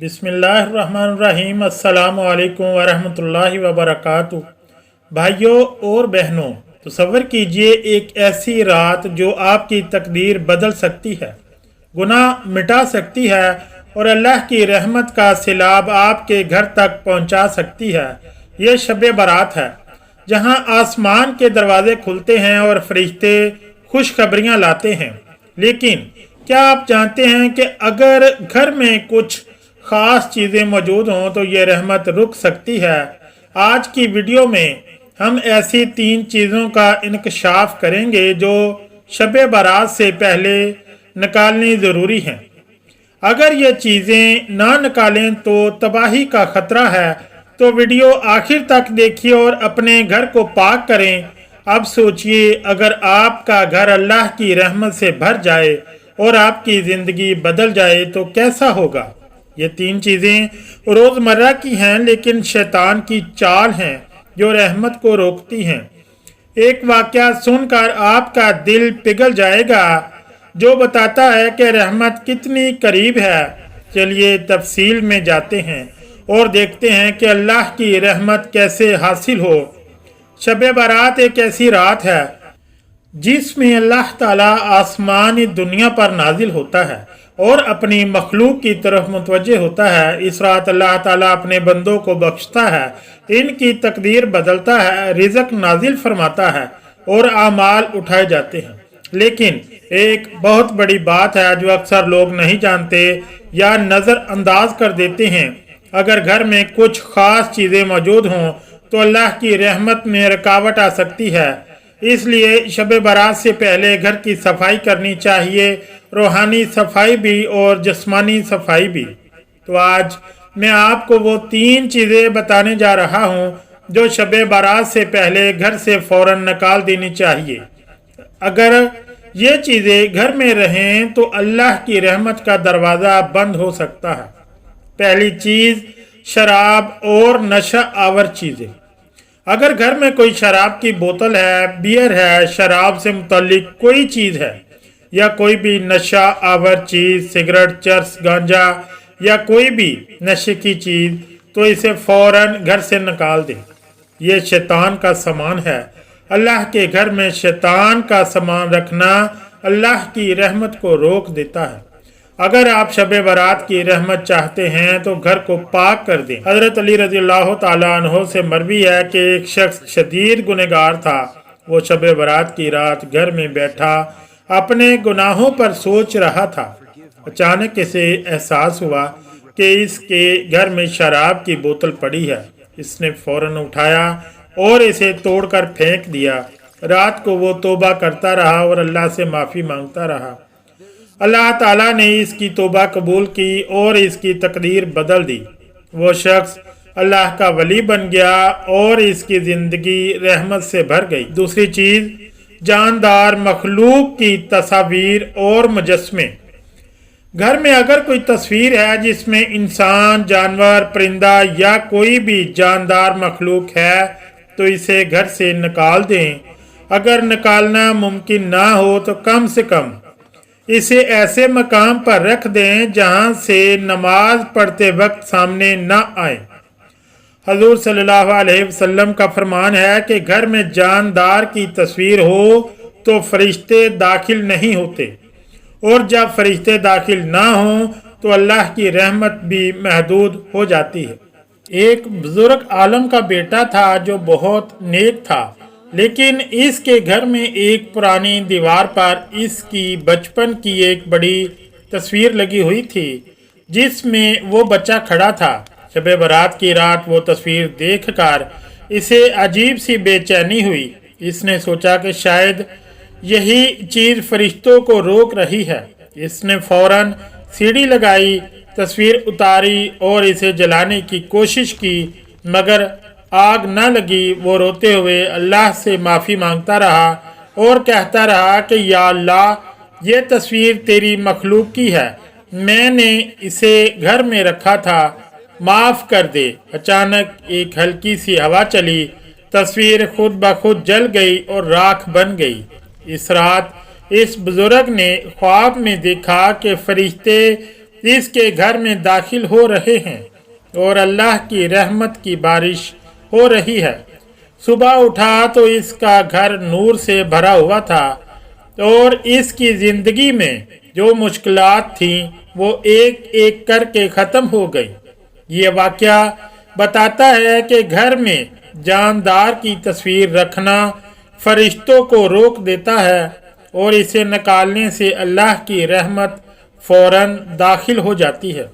बिस्मिल्लाहिर्रहमानिर्रहीम। अस्सलामु अलैकुम वरहमतुल्लाहि वबरकातुहू। भाइयों और बहनों, तसव्वुर कीजिए एक ऐसी रात जो आपकी तकदीर बदल सकती है, गुनाह मिटा सकती है और अल्लाह की रहमत का सिलाब आपके घर तक पहुंचा सकती है। ये शब बारात है जहां आसमान के दरवाजे खुलते हैं और फरिश्ते खुशखबरियां लाते हैं। लेकिन क्या आप जानते हैं कि अगर घर में कुछ ख़ास चीज़ें मौजूद हों तो ये रहमत रुक सकती है। आज की वीडियो में हम ऐसी 3 चीज़ों का इंकशाफ करेंगे जो शब बारात से पहले निकालनी ज़रूरी हैं। अगर ये चीज़ें ना निकालें तो तबाही का ख़तरा है। तो वीडियो आखिर तक देखिए और अपने घर को पाक करें। अब सोचिए, अगर आपका घर अल्लाह की रहमत से भर जाए और आपकी ज़िंदगी बदल जाए तो कैसा होगा। ये 3 चीज़ें रोज़मर्रा की हैं, लेकिन शैतान की चाल हैं जो रहमत को रोकती हैं। एक वाक़या सुनकर आपका दिल पिघल जाएगा जो बताता है कि रहमत कितनी करीब है। चलिए तफसील में जाते हैं और देखते हैं कि अल्लाह की रहमत कैसे हासिल हो। शब बारात एक ऐसी रात है जिसमें अल्लाह ताला आसमानी दुनिया पर नाजिल होता है और अपनी मखलूक की तरफ मुतवज्जे होता है। इस रात अल्लाह ताला अपने बंदों को बख्शता है, इनकी तकदीर बदलता है, रिज़्क नाजिल फरमाता है और आमाल उठाए जाते हैं। लेकिन एक बहुत बड़ी बात है जो अक्सर लोग नहीं जानते या नज़रअंदाज कर देते हैं। अगर घर में कुछ ख़ास चीज़ें मौजूद हों तो अल्लाह की रहमत में रुकावट आ सकती है। इसलिए शब बारात से पहले घर की सफाई करनी चाहिए, रूहानी सफाई भी और जिस्मानी सफाई भी। तो आज मैं आपको वो 3 चीज़ें बताने जा रहा हूँ जो शब बारात से पहले घर से फ़ौरन निकाल देनी चाहिए। अगर ये चीज़ें घर में रहें तो अल्लाह की रहमत का दरवाज़ा बंद हो सकता है। पहली चीज़, शराब और नशा आवर चीज़ें। अगर घर में कोई शराब की बोतल है, बियर है, शराब से मुतल्लिक कोई चीज़ है या कोई भी नशा आवर चीज़, सिगरेट, चरस, गांजा या कोई भी नशे की चीज़, तो इसे फ़ौरन घर से निकाल दें। ये शैतान का सामान है। अल्लाह के घर में शैतान का सामान रखना अल्लाह की रहमत को रोक देता है। अगर आप शब बारात की रहमत चाहते हैं तो घर को पाक कर दें। हज़रत अली रज़ियल्लाहु ताला अन्हु से मरवी है कि एक शख्स शदीद गुनहगार था। वो शब बारात की रात घर में बैठा अपने गुनाहों पर सोच रहा था। अचानक इसे एहसास हुआ कि इसके घर में शराब की बोतल पड़ी है। इसने फ़ौरन उठाया और इसे तोड़कर फेंक दिया। रात को वो तौबा करता रहा और अल्लाह से माफ़ी मांगता रहा। अल्लाह ताला ने इसकी तौबा कबूल की और इसकी तकदीर बदल दी। वो शख्स अल्लाह का वली बन गया और इसकी ज़िंदगी रहमत से भर गई। दूसरी चीज़, जानदार मखलूक की तस्वीर और मुजस्मे। घर में अगर कोई तस्वीर है जिसमें इंसान, जानवर, परिंदा या कोई भी जानदार मखलूक है तो इसे घर से निकाल दें। अगर निकालना मुमकिन ना हो तो कम से कम इसे ऐसे मकाम पर रख दें जहां से नमाज पढ़ते वक्त सामने ना आए। हजूर सल्लल्लाहु अलैहि वसल्लम का फरमान है कि घर में जानदार की तस्वीर हो तो फरिश्ते दाखिल नहीं होते, और जब फरिश्ते दाखिल ना हों तो अल्लाह की रहमत भी महदूद हो जाती है। एक बुजुर्ग आलम का बेटा था जो बहुत नेक था, लेकिन इसके घर में एक पुरानी दीवार पर इसकी बचपन की एक बड़ी तस्वीर लगी हुई थी जिसमें वो बच्चा खड़ा था। शब बारात की रात वो तस्वीर देखकर इसे अजीब सी बेचैनी हुई। इसने सोचा कि शायद यही चीज़ फरिश्तों को रोक रही है। इसने फ़ौरन सीढ़ी लगाई, तस्वीर उतारी और इसे जलाने की कोशिश की, मगर आग न लगी। वो रोते हुए अल्लाह से माफ़ी मांगता रहा और कहता रहा कि या अल्लाह, ये तस्वीर तेरी मखलूक की है, मैंने इसे घर में रखा था, माफ़ कर दे। अचानक एक हल्की सी हवा चली, तस्वीर खुद ब खुद जल गई और राख बन गई। इस रात इस बुजुर्ग ने ख्वाब में देखा कि फरिश्ते اس کے گھر میں داخل ہو رہے ہیں اور اللہ کی رحمت کی بارش ہو رہی ہے۔ صبح اٹھا تو اس کا گھر نور سے بھرا ہوا تھا اور اس کی زندگی میں جو مشکلات تھیں وہ ایک ایک کر کے ختم ہو گئی۔ یہ واقعہ بتاتا ہے کہ گھر میں جاندار کی تصویر رکھنا فرشتوں کو روک دیتا ہے اور اسے نکالنے سے اللہ کی رحمت فوراً داخل ہو جاتی ہے۔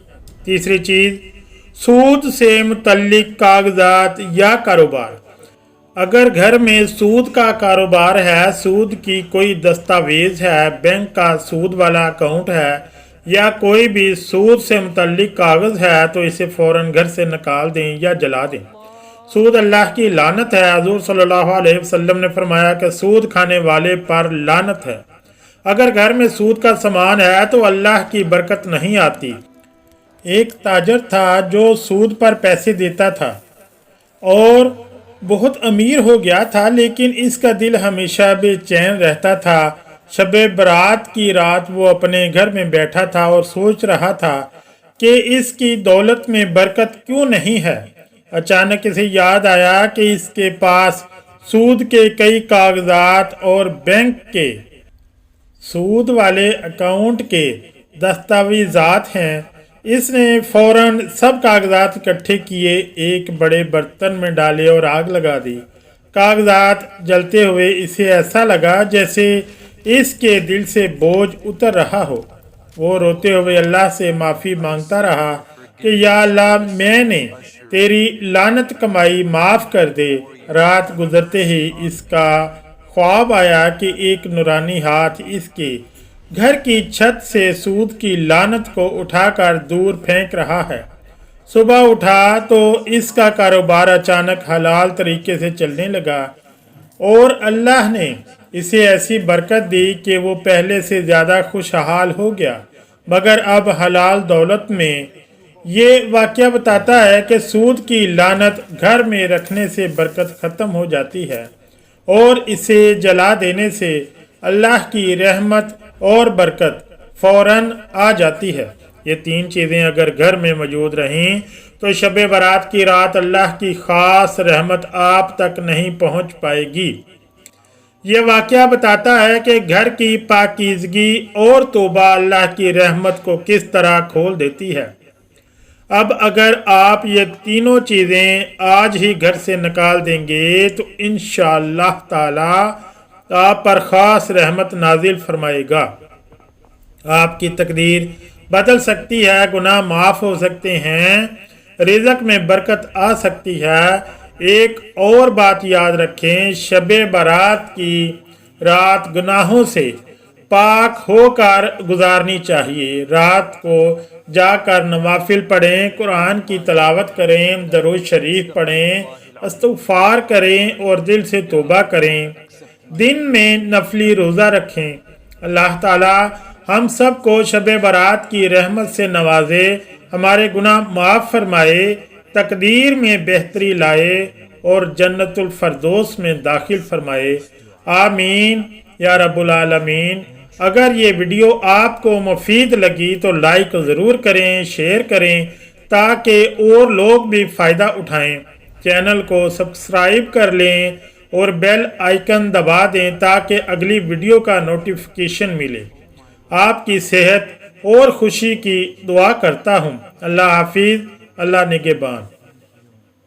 تیسری چیز، سود سے متعلق کاغذات یا کاروبار۔ اگر گھر میں سود کا کاروبار ہے، سود کی کوئی دستاویز ہے، بینک کا سود والا اکاؤنٹ ہے یا کوئی بھی سود سے متعلق کاغذ ہے تو اسے فوراً گھر سے نکال دیں یا جلا دیں۔ سود اللہ کی لعنت ہے۔ حضور صلی اللہ علیہ وسلم نے فرمایا کہ سود کھانے والے پر لعنت ہے۔ اگر گھر میں سود کا سامان ہے تو اللہ کی برکت نہیں آتی۔ ایک تاجر تھا جو سود پر پیسے دیتا تھا اور بہت امیر ہو گیا تھا، لیکن اس کا دل ہمیشہ بے چین رہتا تھا۔ شب برات کی رات وہ اپنے گھر میں بیٹھا تھا اور سوچ رہا تھا کہ اس کی دولت میں برکت کیوں نہیں ہے۔ اچانک اسے یاد آیا کہ اس کے پاس سود کے کئی کاغذات اور بینک کے سود والے اکاؤنٹ کے دستاویزات ہیں۔ اس نے فوراً سب کاغذات اکٹھے کیے، ایک بڑے برتن میں ڈالے اور آگ لگا دی۔ کاغذات جلتے ہوئے اسے ایسا لگا جیسے اس کے دل سے بوجھ اتر رہا ہو۔ وہ روتے ہوئے اللہ سے معافی مانگتا رہا کہ یا اللہ، میں نے تیری لعنت کمائی، معاف کر دے۔ رات گزرتے ہی اس کا خواب آیا کہ ایک نورانی ہاتھ اس کے گھر کی چھت سے سود کی لعنت کو اٹھا کر دور پھینک رہا ہے۔ صبح اٹھا تو اس کا کاروبار اچانک حلال طریقے سے چلنے لگا اور اللہ نے اسے ایسی برکت دی کہ وہ پہلے سے زیادہ خوشحال ہو گیا۔ مگر اب حلال دولت میں یہ واقعہ بتاتا ہے کہ سود کی لعنت گھر میں رکھنے سے برکت ختم ہو جاتی ہے اور اسے جلا دینے سے اللہ کی رحمت اور برکت فوراً آ جاتی ہے۔ یہ تین چیزیں اگر گھر میں موجود رہیں تو شب برات کی رات اللہ کی خاص رحمت آپ تک نہیں پہنچ پائے گی۔ یہ واقعہ بتاتا ہے کہ گھر کی پاکیزگی اور توبہ اللہ کی رحمت کو کس طرح کھول دیتی ہے۔ اب اگر آپ یہ تینوں چیزیں آج ہی گھر سے نکال دیں گے تو انشاءاللہ تعالی آپ پر خاص رحمت نازل فرمائے گا۔ آپ کی تقدیر بدل سکتی ہے، گناہ معاف ہو سکتے ہیں، رزق میں برکت آ سکتی ہے۔ ایک اور بات یاد رکھیں، شب برات کی رات گناہوں سے پاک ہو کر گزارنی چاہیے۔ رات کو جا کر نوافل پڑھیں، قرآن کی تلاوت کریں، درود شریف پڑھیں، استغفار کریں اور دل سے توبہ کریں۔ دن میں نفلی روزہ رکھیں۔ اللہ تعالی ہم سب کو شب برات کی رحمت سے نوازے، ہمارے گناہ معاف فرمائے، تقدیر میں بہتری لائے اور جنت الفردوس میں داخل فرمائے۔ آمین یا رب العالمین۔ اگر یہ ویڈیو آپ کو مفید لگی تو لائک ضرور کریں، شیئر کریں تاکہ اور لوگ بھی فائدہ اٹھائیں۔ چینل کو سبسکرائب کر لیں اور بیل آئیکن دبا دیں تاکہ اگلی ویڈیو کا نوٹیفیکیشن ملے۔ آپ کی صحت اور خوشی کی دعا کرتا ہوں۔ اللہ حافظ، اللہ نگہبان۔